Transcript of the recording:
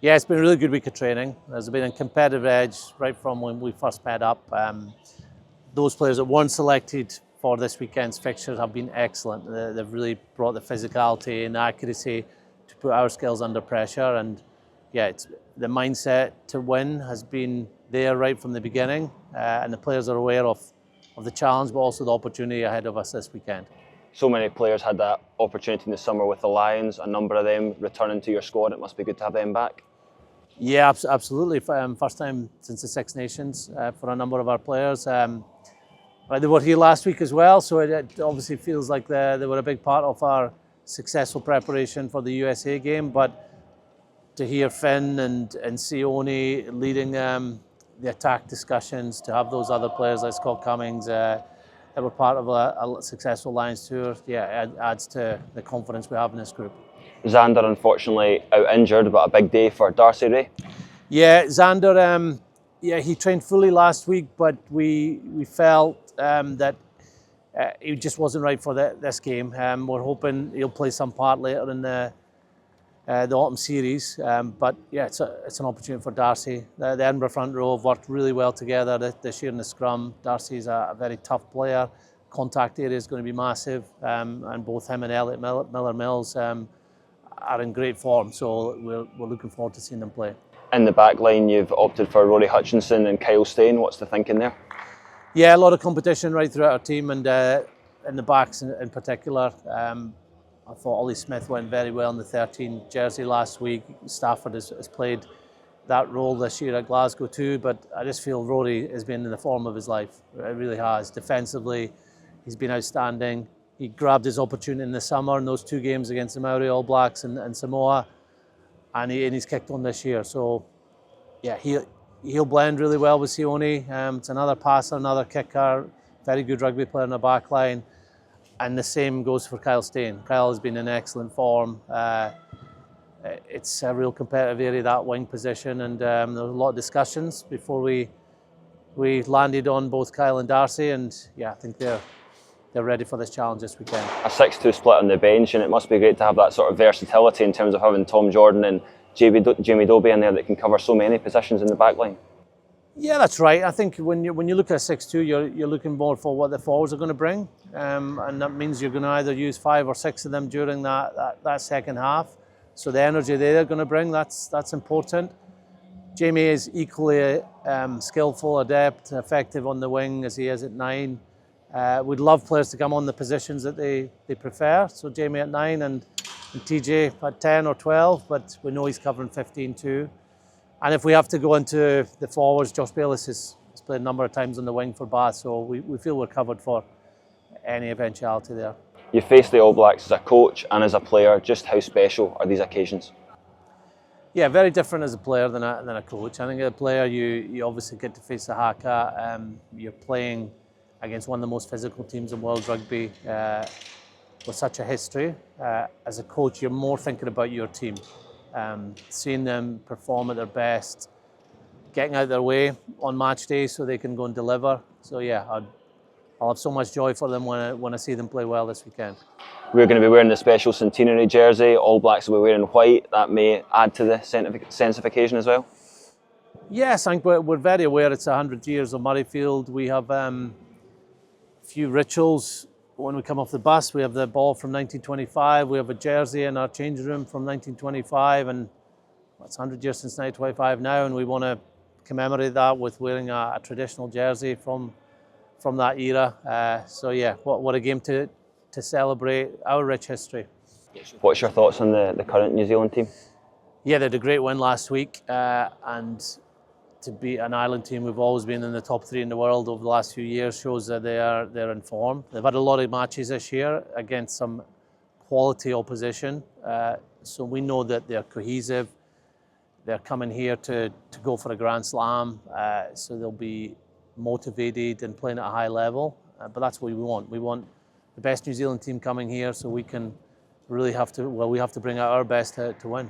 Yeah, it's been a really good week of training. There's been a competitive edge right from when we first met up. Those players that weren't selected for this weekend's fixtures have been excellent. They've really brought the physicality and accuracy to put our skills under pressure. And yeah, the mindset to win has been there right from the beginning. And the players are aware of the challenge, but also the opportunity ahead of us this weekend. So many players had that opportunity in the summer with the Lions, a number of them returning to your squad. It must be good to have them back. Yeah, absolutely. First time since the Six Nations for a number of our players. They were here last week as well, so it obviously feels like they were a big part of our successful preparation for the USA game. But to hear Finn and Sione leading the attack discussions, to have those other players like Scott Cummings that were part of a successful Lions tour, yeah, it adds to the confidence we have in this group. Xander, unfortunately, out injured, but a big day for Darcy Ray. Yeah, Xander, he trained fully last week, but we felt that he just wasn't right for this game. We're hoping he'll play some part later in the autumn series. But yeah, it's an opportunity for Darcy. The Edinburgh front row have worked really well together this year in the scrum. Darcy's a very tough player. Contact area is going to be massive, and both him and Elliot Miller-Mills are in great form, so we're looking forward to seeing them play. In the back line, you've opted for Rory Hutchinson and Kyle Steyn. What's the thinking there? Yeah, a lot of competition right throughout our team, and in the backs in particular. I thought Ollie Smith went very well in the 13 jersey last week. Stafford has played that role this year at Glasgow too, but I just feel Rory has been in the form of his life. It really has. Defensively, he's been outstanding. He grabbed his opportunity in the summer in those two games against the Maori All Blacks and Samoa, and he's kicked on this year. So, yeah, he'll blend really well with Sione. It's another passer, another kicker, very good rugby player in the back line. And the same goes for Kyle Steyn. Kyle has been in excellent form. It's a real competitive area, that wing position, and there was a lot of discussions before we landed on both Kyle and Darcy, and yeah, I think they're ready for this challenge this weekend. A 6-2 split on the bench, and it must be great to have that sort of versatility in terms of having Tom Jordan and Jamie Dobie in there that can cover so many positions in the back line. Yeah, that's right. I think when you look at 6-2, you're looking more for what the forwards are going to bring, and that means you're going to either use 5 or 6 of them during that second half. So the energy they're going to bring, that's important. Jamie is equally skillful, adept, effective on the wing as he is at 9. We'd love players to come on the positions that they prefer. So Jamie at 9 and TJ at 10 or 12, but we know he's covering 15 too. And if we have to go into the forwards, Josh Bayliss has played a number of times on the wing for Bath, so we feel we're covered for any eventuality there. You face the All Blacks as a coach and as a player. Just how special are these occasions? Yeah, very different as a player than a coach. I think as a player, you obviously get to face the haka. You're playing against one of the most physical teams in world rugby with such a history. As a coach, you're more thinking about your team. Seeing them perform at their best, getting out of their way on match day so they can go and deliver. So yeah, I'll have so much joy for them when I see them play well this weekend. We're going to be wearing the special Centenary jersey. All Blacks will be wearing white. That may add to the sense of occasion as well. Yes, I think we're very aware it's 100 years of Murrayfield. We have a few rituals. When we come off the bus, we have the ball from 1925. We have a jersey in our changing room from 1925, and it's 100 years since 1925 now, and we want to commemorate that with wearing a traditional jersey from that era. So yeah, what a game to celebrate our rich history. What's your thoughts on the current New Zealand team? Yeah, they had a great win last week, and to beat an Ireland team who've always been in the top 3 in the world over the last few years shows that they're in form. They've had a lot of matches this year against some quality opposition, so we know that they're cohesive. They're coming here to go for a Grand Slam, so they'll be motivated and playing at a high level. But that's what we want. We want the best New Zealand team coming here, so we can really we have to bring out our best to win.